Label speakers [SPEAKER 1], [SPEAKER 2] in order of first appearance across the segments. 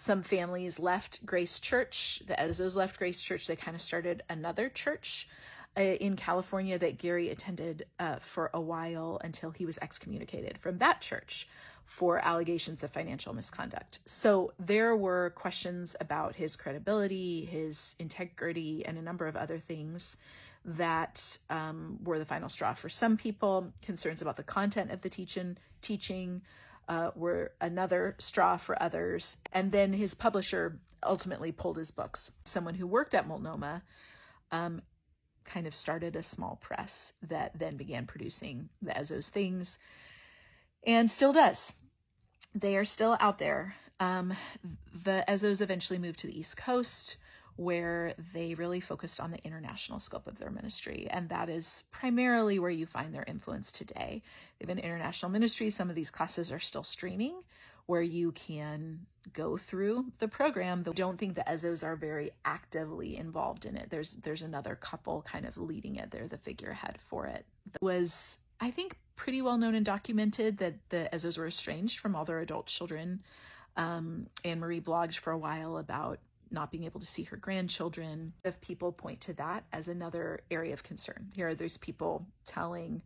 [SPEAKER 1] Some families left Grace Church. The Ezzos left Grace Church. They kind of started another church in California that Gary attended for a while until he was excommunicated from that church for allegations of financial misconduct. So there were questions about his credibility, his integrity, and a number of other things that were the final straw for some people. Concerns about the content of the teaching were another straw for others. And then his publisher ultimately pulled his books. Someone who worked at Multnomah kind of started a small press that then began producing the Ezzo's things, and still does. They are still out there. The Ezzos eventually moved to the East Coast, where they really focused on the international scope of their ministry, and that is primarily where you find their influence today. They have an international ministry. Some of these classes are still streaming, where you can go through the program. I don't think the Ezzos are very actively involved in it. There's another couple kind of leading it. They're the figurehead for it. It was, I think, pretty well known and documented that the Ezzos were estranged from all their adult children. Anne-Marie blogged for a while about not being able to see her grandchildren. If people point to that as another area of concern. Here are those people telling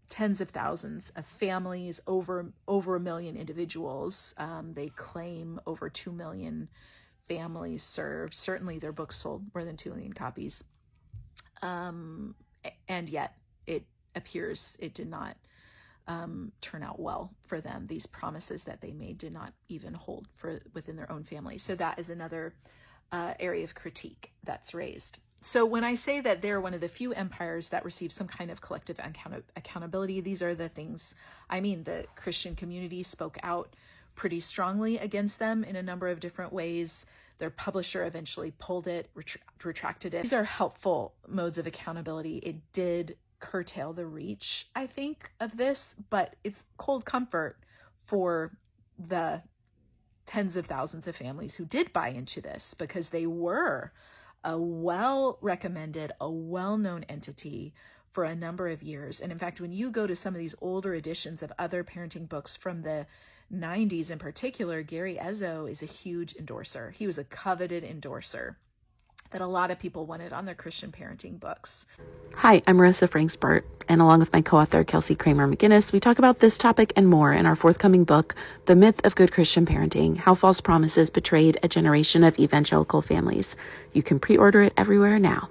[SPEAKER 1] tens of thousands of families, over 1 million individuals. They claim over 2 million families served. Certainly their books sold more than 2 million copies. And yet it appears it did not turn out well for them. These promises that they made did not even hold within their own family. So that is another area of critique that's raised. So when I say that they're one of the few empires that receive some kind of collective accountability, these are the things I mean. The Christian community spoke out pretty strongly against them in a number of different ways. Their publisher eventually pulled it, retracted it. These are helpful modes of accountability. It did curtail the reach, I think, of this, but it's cold comfort for the tens of thousands of families who did buy into this, because they were a well-recommended, a well-known entity for a number of years. And in fact, when you go to some of these older editions of other parenting books from the 90s in particular, Gary Ezzo is a huge endorser. He was a coveted endorser that a lot of people wanted on their Christian parenting books.
[SPEAKER 2] Hi, I'm Marissa Franksburt, and along with my co-author, Kelsey Kramer McGinnis, we talk about this topic and more in our forthcoming book, The Myth of Good Christian Parenting: How False Promises Betrayed a Generation of Evangelical Families. You can pre-order it everywhere now.